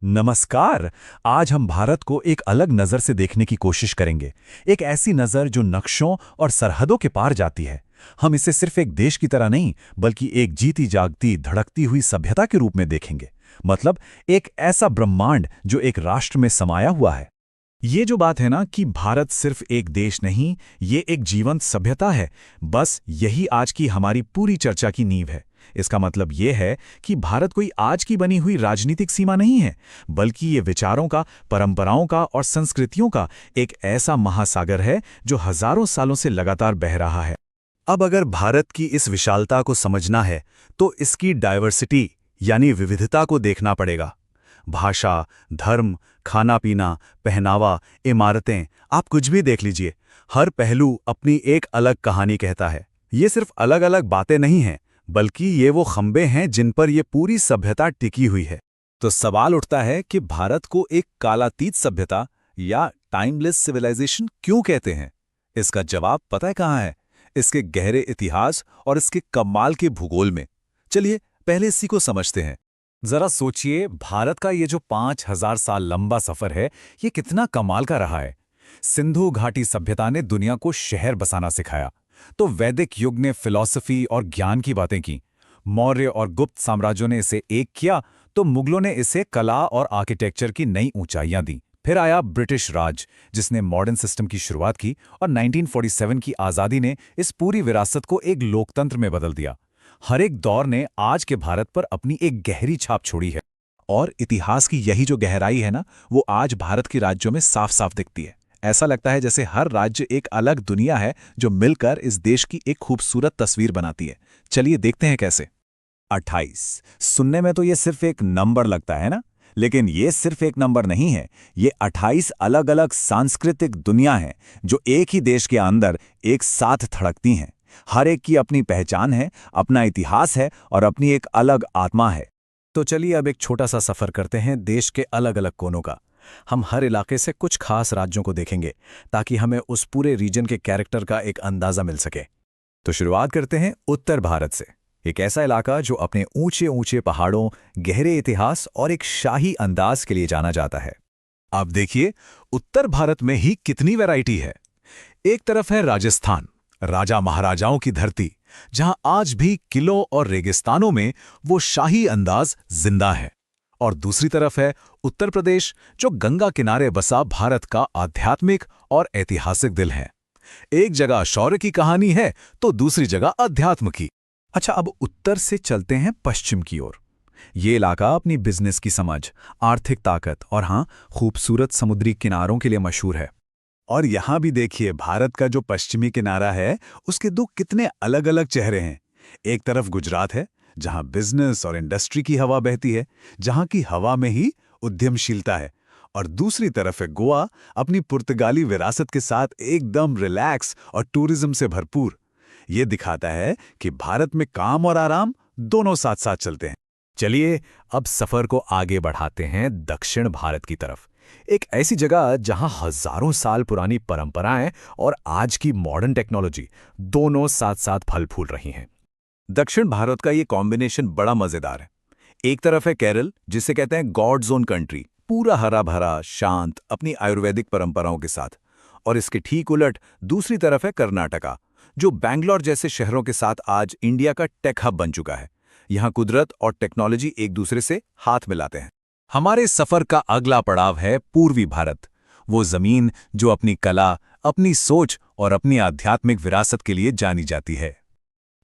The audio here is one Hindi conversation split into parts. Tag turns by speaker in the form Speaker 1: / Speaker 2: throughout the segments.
Speaker 1: नमस्कार। आज हम भारत को एक अलग नज़र से देखने की कोशिश करेंगे। एक ऐसी नज़र जो नक्शों और सरहदों के पार जाती है। हम इसे सिर्फ एक देश की तरह नहीं, बल्कि एक जीती जागती धड़कती हुई सभ्यता के रूप में देखेंगे। मतलब एक ऐसा ब्रह्मांड जो एक राष्ट्र में समाया हुआ है।
Speaker 2: ये जो बात है ना कि भारत सिर्फ एक देश नहीं, ये एक जीवंत सभ्यता है। बस यही आज की हमारी पूरी चर्चा की नींव है। इसका मतलब ये है कि भारत कोई आज की बनी हुई राजनीतिक सीमा नहीं है, बल्कि ये विचारों का, परंपराओं का और संस्कृतियों का एक ऐसा महासागर है जो हजारों सालों से लगातार बह रहा है।
Speaker 1: अब अगर भारत की इस विशालता को समझना है, तो इसकी डाइवर्सिटी यानी विविधता को देखना पड़ेगा। भाषा, धर्म, खाना पीना, पहनावा, इमारतें, आप कुछ भी देख लीजिए, हर पहलू अपनी एक अलग कहानी कहता है। ये सिर्फ अलग अलग बातें नहीं हैं, बल्कि ये वो खंबे हैं जिन पर ये पूरी सभ्यता टिकी हुई है।
Speaker 2: तो सवाल उठता है कि भारत को एक कालातीत सभ्यता या टाइमलेस सिविलाइजेशन क्यों कहते हैं? इसका जवाब पता है कहाँ है? इसके गहरे इतिहास और इसके कमाल के भूगोल में। चलिए पहले इसी को समझते हैं। जरा सोचिए, भारत का ये जो 5000 साल लंबा सफर है, ये कितना कमाल का रहा है। सिंधु घाटी सभ्यता ने दुनिया को शहर बसाना सिखाया, तो वैदिक युग ने फिलॉसफी और ज्ञान की बातें की। मौर्य और गुप्त साम्राज्यों ने इसे एक किया, तो मुगलों ने इसे कला और आर्किटेक्चर की नई ऊंचाइयां दी। फिर आया ब्रिटिश राज, जिसने मॉडर्न सिस्टम की शुरुआत की, और 1947 की आज़ादी ने इस पूरी विरासत को एक लोकतंत्र में बदल दिया। हर एक दौर ने आज के भारत पर अपनी एक गहरी छाप छोड़ी है।
Speaker 1: और इतिहास की यही जो गहराई है ना, वो आज भारत के राज्यों में साफ साफ दिखती है। ऐसा लगता है जैसे हर राज्य एक अलग दुनिया है जो मिलकर इस देश की एक खूबसूरत तस्वीर बनाती है। चलिए देखते हैं कैसे।
Speaker 2: 28। सुनने में तो ये सिर्फ एक नंबर लगता है ना, लेकिन ये सिर्फ एक नंबर नहीं है। ये 28 अलग अलग सांस्कृतिक दुनिया हैं जो एक ही देश के अंदर एक साथ धड़कती हैं। हर एक की अपनी पहचान है, अपना इतिहास है और अपनी एक अलग आत्मा है। तो चलिए अब एक छोटा सा सफर करते हैं देश के अलग अलग कोनों का। हम हर इलाके से कुछ खास राज्यों को देखेंगे, ताकि हमें उस पूरे रीजन के कैरेक्टर का एक अंदाजा मिल सके। तो शुरुआत करते हैं उत्तर भारत से। एक ऐसा इलाका जो अपने ऊंचे ऊंचे पहाड़ों, गहरे इतिहास और एक शाही अंदाज के लिए जाना जाता है। अब देखिए, उत्तर भारत में ही कितनी वैरायटी है। एक तरफ है राजस्थान, राजा महाराजाओं की धरती, जहां आज भी किलों और रेगिस्तानों में वो शाही अंदाज जिंदा है। और दूसरी तरफ है उत्तर प्रदेश, जो गंगा किनारे बसा भारत का आध्यात्मिक और ऐतिहासिक दिल है। एक जगह शौर्य की कहानी है, तो दूसरी जगह अध्यात्म की। अच्छा, अब उत्तर से चलते हैं पश्चिम की ओर। ये इलाका अपनी बिजनेस की समझ, आर्थिक ताकत और हाँ, खूबसूरत समुद्री किनारों के लिए मशहूर है। और यहां भी देखिए, भारत का जो पश्चिमी किनारा है, उसके दो कितने अलग अलग चेहरे हैं। एक तरफ गुजरात है, जहां बिजनेस और इंडस्ट्री की हवा बहती है, जहां की हवा में ही उद्यमशीलता है। और दूसरी तरफ है गोवा, अपनी पुर्तगाली विरासत के साथ एकदम रिलैक्स और टूरिज्म से भरपूर। ये दिखाता है कि भारत में काम और आराम दोनों साथ साथ चलते हैं। चलिए अब सफर को आगे बढ़ाते हैं दक्षिण भारत की तरफ। एक ऐसी जगह जहां हजारों साल पुरानी परंपराएं और आज की मॉडर्न टेक्नोलॉजी दोनों साथ साथ फल फूल रही हैं। दक्षिण भारत का ये कॉम्बिनेशन बड़ा मजेदार है। एक तरफ है केरल, जिसे कहते हैं गॉड्स ओन कंट्री, पूरा हरा भरा, शांत, अपनी आयुर्वेदिक परंपराओं के साथ। और इसके ठीक उलट दूसरी तरफ है कर्नाटका, जो बैंगलोर जैसे शहरों के साथ आज इंडिया का टेक हब बन चुका है। यहाँ कुदरत और टेक्नोलॉजी एक दूसरे से हाथ मिलाते हैं। हमारे सफर का अगला पड़ाव है पूर्वी भारत, वो जमीन जो अपनी कला, अपनी सोच और अपनी आध्यात्मिक विरासत के लिए जानी जाती है।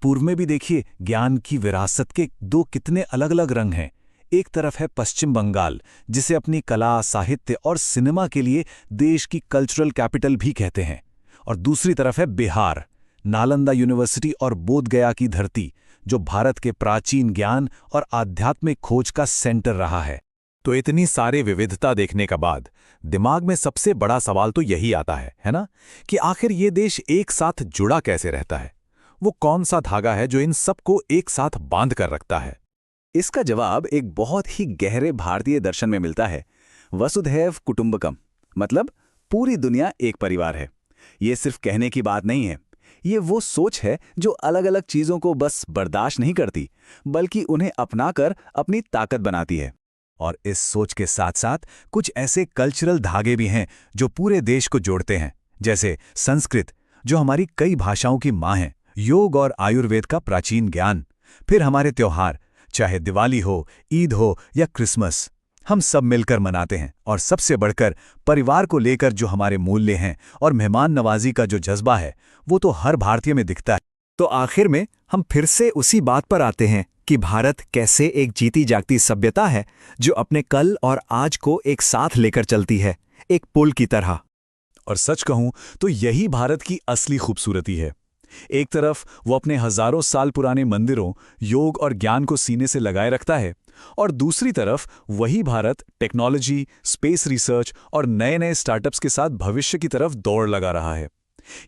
Speaker 2: पूर्व में भी देखिए, ज्ञान की विरासत के दो कितने अलग अलग रंग हैं। एक तरफ है पश्चिम बंगाल, जिसे अपनी कला, साहित्य और सिनेमा के लिए देश की कल्चरल कैपिटल भी कहते हैं। और दूसरी तरफ है बिहार, नालंदा यूनिवर्सिटी और बोध गया की धरती, जो भारत के प्राचीन ज्ञान और आध्यात्मिक खोज का सेंटर रहा है। तो इतनी सारे विविधता देखने का बाद दिमाग में सबसे बड़ा सवाल तो यही आता है ना, कि आखिर ये देश एक साथ जुड़ा कैसे रहता है? वो कौन सा धागा है जो इन सबको एक साथ बांध कर रखता है? इसका जवाब एक बहुत ही गहरे भारतीय दर्शन में मिलता है। वसुधैव कुटुंबकम, मतलब पूरी दुनिया एक परिवार है। ये सिर्फ कहने की बात नहीं है, ये वो सोच है जो अलग अलग चीजों को बस बर्दाश्त नहीं करती, बल्कि उन्हें अपनाकर अपनी ताकत बनाती है।
Speaker 1: और इस सोच के साथ साथ कुछ ऐसे कल्चरल धागे भी हैं जो पूरे देश को जोड़ते हैं, जैसे संस्कृत, जो हमारी कई भाषाओं की माँ है, योग और आयुर्वेद का प्राचीन ज्ञान, फिर हमारे त्योहार, चाहे दिवाली हो, ईद हो या क्रिसमस, हम सब मिलकर मनाते हैं, और सबसे बढ़कर परिवार को लेकर जो हमारे मूल्य हैं और मेहमान नवाजी का जो जज्बा है, वो तो हर भारतीय में दिखता है।
Speaker 3: तो आखिर में हम फिर से उसी बात पर आते हैं कि भारत कैसे एक जीती जागती सभ्यता है जो अपने कल और आज को एक साथ लेकर चलती है, एक पुल की तरह।
Speaker 1: और सच कहूं तो यही भारत की असली खूबसूरती है। एक तरफ वो अपने हजारों साल पुराने मंदिरों, योग और ज्ञान को सीने से लगाए रखता है, और दूसरी तरफ वही भारत टेक्नोलॉजी, स्पेस रिसर्च और नए नए स्टार्टअप्स के साथ भविष्य की तरफ दौड़ लगा रहा है।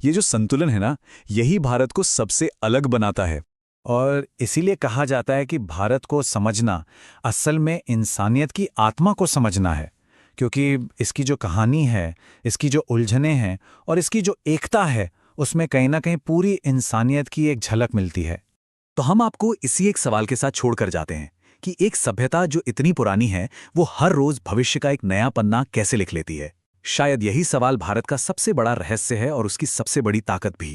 Speaker 1: ये जो संतुलन है ना, यही भारत को सबसे अलग बनाता है।
Speaker 2: और इसीलिए कहा जाता है कि भारत को समझना असल में इंसानियत की आत्मा को समझना है, क्योंकि इसकी जो कहानी है, इसकी जो उलझनें हैं और इसकी जो एकता है, उसमें कहीं ना कहीं पूरी इंसानियत की एक झलक मिलती है।
Speaker 3: तो हम आपको इसी एक सवाल के साथ छोड़कर जाते हैं कि एक सभ्यता जो इतनी पुरानी है, वो हर रोज भविष्य का एक नया पन्ना कैसे लिख लेती है। शायद यही सवाल भारत का सबसे बड़ा रहस्य है और उसकी सबसे बड़ी ताकत भी।